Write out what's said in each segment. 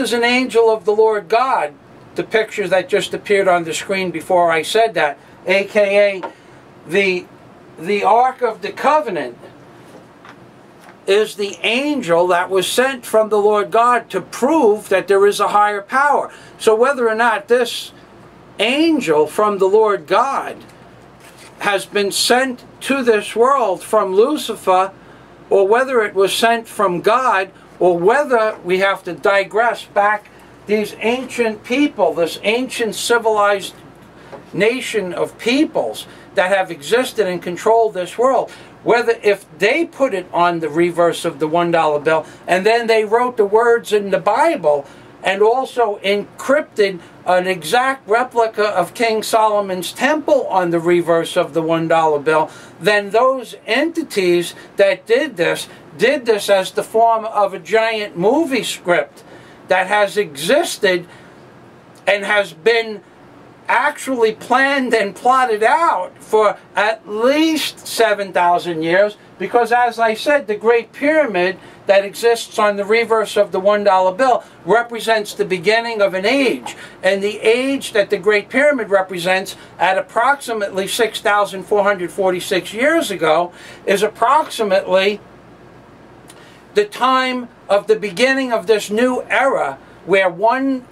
is an angel of the Lord God, the picture that just appeared on the screen before I said that, aka the Ark of the Covenant, is the angel that was sent from the Lord God to prove that there is a higher power. So whether or not this angel from the Lord God has been sent to this world from Lucifer, or whether it was sent from God, or whether we have to digress back, these ancient people, this ancient civilized nation of peoples that have existed and controlled this world, whether if they put it on the reverse of the $1 bill and then they wrote the words in the Bible and also encrypted an exact replica of King Solomon's temple on the reverse of the $1 bill, then those entities that did this as the form of a giant movie script that has existed and has been actually planned and plotted out for at least 7,000 years, because as I said, the Great Pyramid that exists on the reverse of the $1 bill represents the beginning of an age, and the age that the Great Pyramid represents at approximately 6,446 years ago is approximately the time of the beginning of this new era where one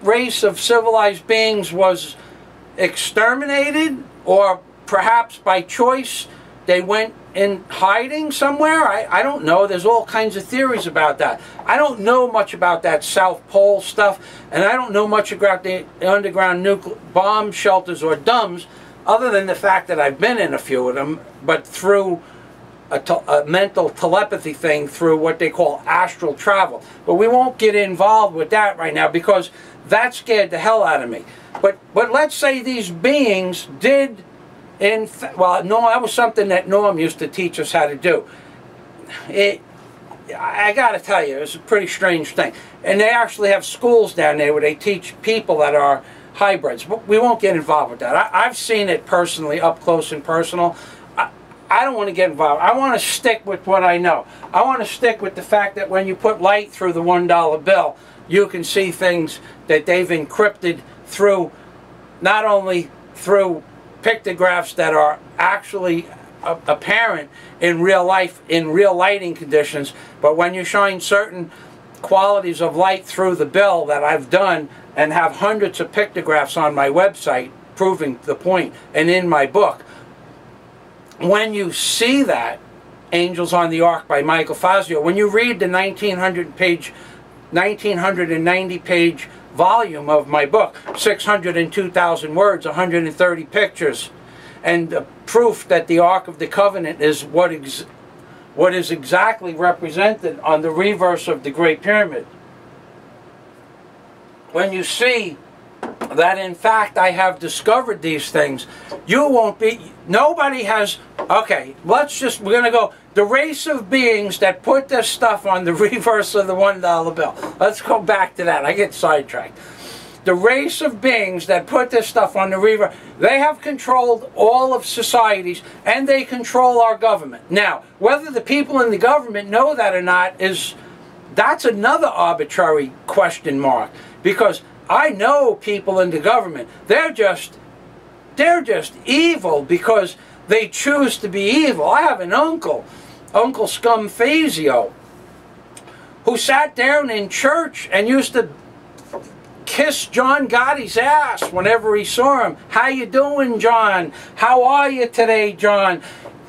race of civilized beings was exterminated, or perhaps by choice they went in hiding somewhere. I don't know. There's all kinds of theories about that. I don't know much about that South Pole stuff, and I don't know much about the underground nuclear bomb shelters or DUMBs, other than the fact that I've been in a few of them, but through a mental telepathy thing, through what they call astral travel. But we won't get involved with that right now, because that scared the hell out of me. But let's say these beings did, well, no, that was something that Norm used to teach us how to do. I got to tell you, it's a pretty strange thing. And they actually have schools down there where they teach people that are hybrids. But we won't get involved with that. I've seen it personally, up close and personal. I don't want to get involved. I want to stick with what I know. I want to stick with the fact that when you put light through the $1 bill, you can see things that they've encrypted through, not only through pictographs that are actually apparent in real life, in real lighting conditions, but when you shine certain qualities of light through the bill that I've done and have hundreds of pictographs on my website proving the point, and in my book, when you see that, Angels on the Ark by Michael Fazio, when you read the 1990-page volume of my book, 602,000 words, 130 pictures, and the proof that the Ark of the Covenant is what is exactly represented on the reverse of the Great Pyramid. When you see that in fact I have discovered these things, you won't be, nobody has, okay, we're going to go, the race of beings that put this stuff on the reverse of the $1 bill. Let's go back to that. I get sidetracked. The race of beings that put this stuff on the reverse, they have controlled all of societies, and they control our government. Now, whether the people in the government know that or not that's another arbitrary question mark, because I know people in the government, they're just evil because they choose to be evil. I have an uncle, Uncle Scum Fazio, who sat down in church and used to kiss John Gotti's ass whenever he saw him. How you doing, John? How are you today, John?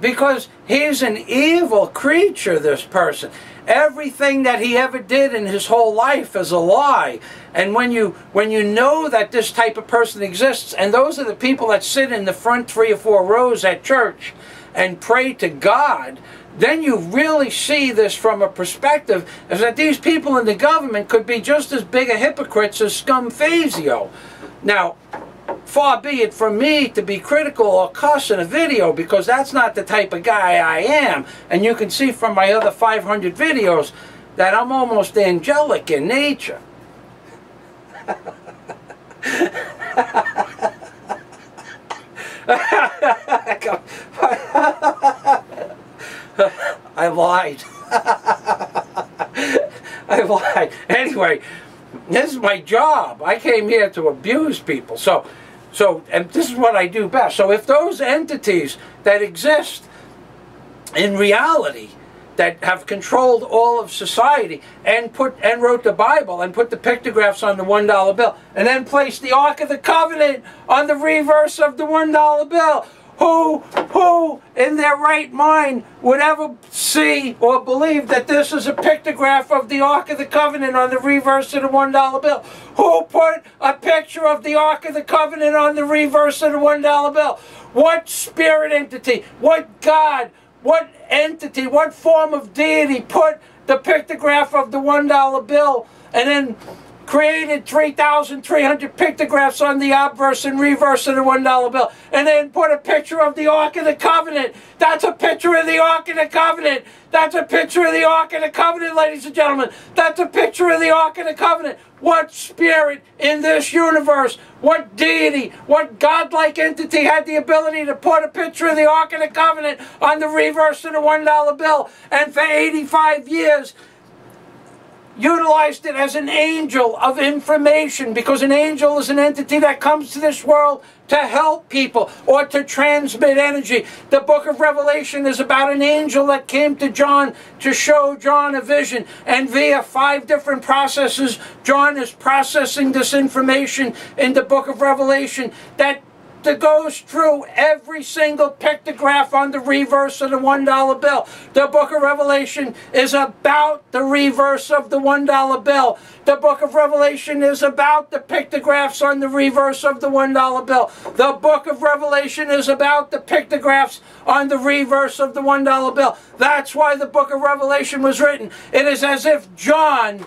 Because he's an evil creature, this person. Everything that he ever did in his whole life is a lie. And when you know that this type of person exists, and those are the people that sit in the front 3 or 4 rows at church and pray to God, then you really see this from a perspective is that these people in the government could be just as big a hypocrites as Scum Fazio. Now, far be it from me to be critical or cuss in a video, because that's not the type of guy I am. And you can see from my other 500 videos that I'm almost angelic in nature. I lied. I lied. Anyway, This is my job. I came here to abuse people. And this is what I do best. So if those entities that exist in reality, that have controlled all of society and wrote the Bible and put the pictographs on the $1 bill and then placed the Ark of the Covenant on the reverse of the $1 bill, who in their right mind would ever see or believe that this is a pictograph of the Ark of the Covenant on the reverse of the $1 bill? Who put a picture of the Ark of the Covenant on the reverse of the $1 bill? What spirit entity, what God, what entity, what form of deity put the pictograph of the $1 bill and then created 3,300 pictographs on the obverse and reverse of the $1 bill and then put a picture of the Ark of the Covenant? That's a picture of the Ark of the Covenant. That's a picture of the Ark of the Covenant, ladies and gentlemen. That's a picture of the Ark of the Covenant. What spirit in this universe, what deity, what godlike entity had the ability to put a picture of the Ark of the Covenant on the reverse of the $1 bill and for 85 years utilized it as an angel of information, because an angel is an entity that comes to this world to help people or to transmit energy. The book of Revelation is about an angel that came to John to show John a vision, and via 5 different processes John is processing this information in the book of Revelation that goes through every single pictograph on the reverse of the $1 bill. The book of Revelation is about the reverse of the $1 bill. The book of Revelation is about the pictographs on the reverse of the $1 bill. The book of Revelation is about the pictographs on the reverse of the $1 bill. That's why the book of Revelation was written. It is as if John,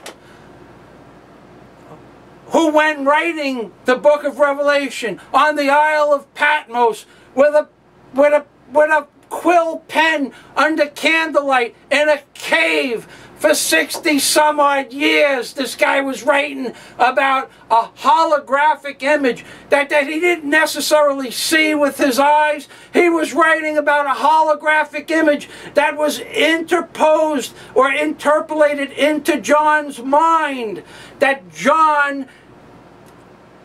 who when writing the book of Revelation on the Isle of Patmos with a quill pen under candlelight in a cave for 60 some odd years, this guy was writing about a holographic image that he didn't necessarily see with his eyes. He was writing about a holographic image that was interposed or interpolated into John's mind, that John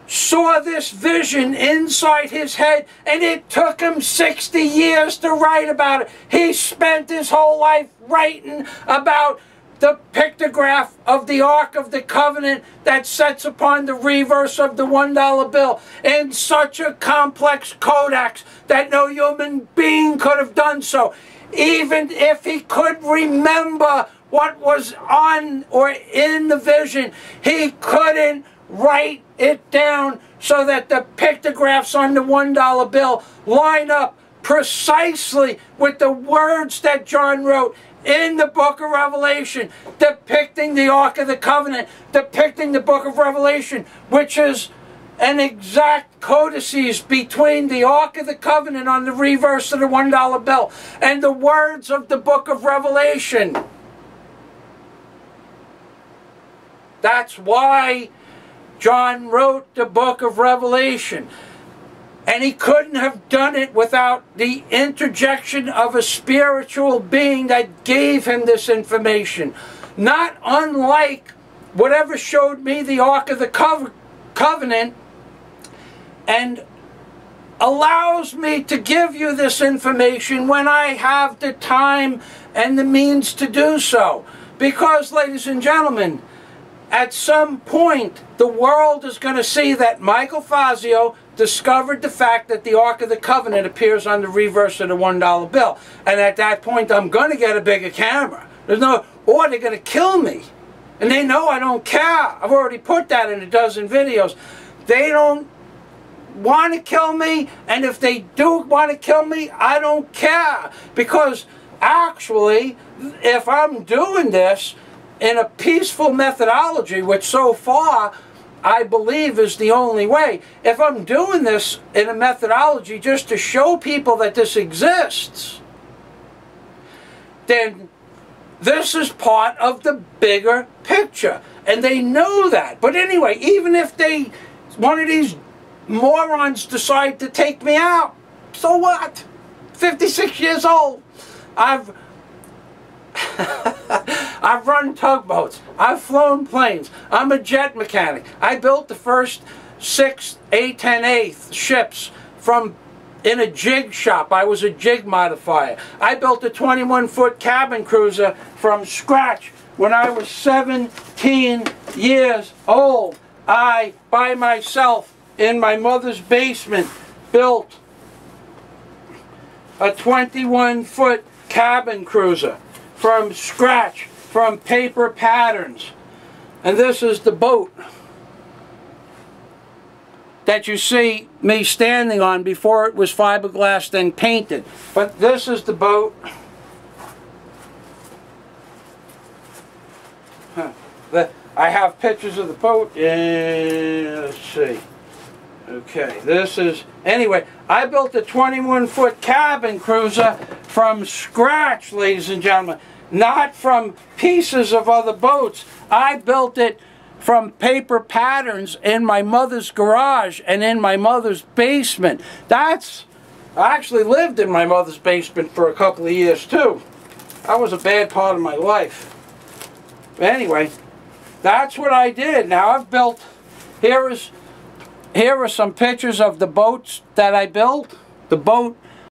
saw this vision inside his head, and it took him 60 years to write about it. He spent his whole life writing about the pictograph of the Ark of the Covenant that sets upon the reverse of the $1 bill in such a complex codex that no human being could have done so. Even if he could remember what was on or in the vision, he couldn't write it down so that the pictographs on the $1 bill line up precisely with the words that John wrote in the book of Revelation, depicting the Ark of the Covenant, depicting the book of Revelation, which is an exact codices between the Ark of the Covenant on the reverse of the $1 bill and the words of the book of Revelation. That's why John wrote the book of Revelation. And he couldn't have done it without the interjection of a spiritual being that gave him this information. Not unlike whatever showed me the Ark of the Covenant and allows me to give you this information when I have the time and the means to do so. Because, ladies and gentlemen, at some point the world is going to see that Michael Fazio discovered the fact that the Ark of the Covenant appears on the reverse of the $1 bill. And at that point I'm going to get a bigger camera. Or they're going to kill me. And they know I don't care. I've already put that in a dozen videos. They don't want to kill me, and if they do want to kill me, I don't care. Because actually, if I'm doing this in a peaceful methodology, which so far I believe is the only way, if I'm doing this in a methodology just to show people that this exists, then this is part of the bigger picture. And they know that. But anyway, even if one of these morons decide to take me out, so what? 56 years old. I've run tugboats. I've flown planes. I'm a jet mechanic. I built the first 6 A-10A ships in a jig shop. I was a jig modifier. I built a 21-foot cabin cruiser from scratch when I was 17 years old. I, by myself, in my mother's basement, built a 21-foot cabin cruiser from scratch, from paper patterns. And this is the boat that you see me standing on before it was fiberglass then painted. But this is the boat. I have pictures of the boat. Let's see. Okay, this is... Anyway, I built a 21-foot cabin cruiser from scratch, ladies and gentlemen. Not from pieces of other boats. I built it from paper patterns in my mother's garage and in my mother's basement. I actually lived in my mother's basement for a couple of years too. That was a bad part of my life. But anyway, that's what I did. Now I've built, here are some pictures of the boats that I built. The boat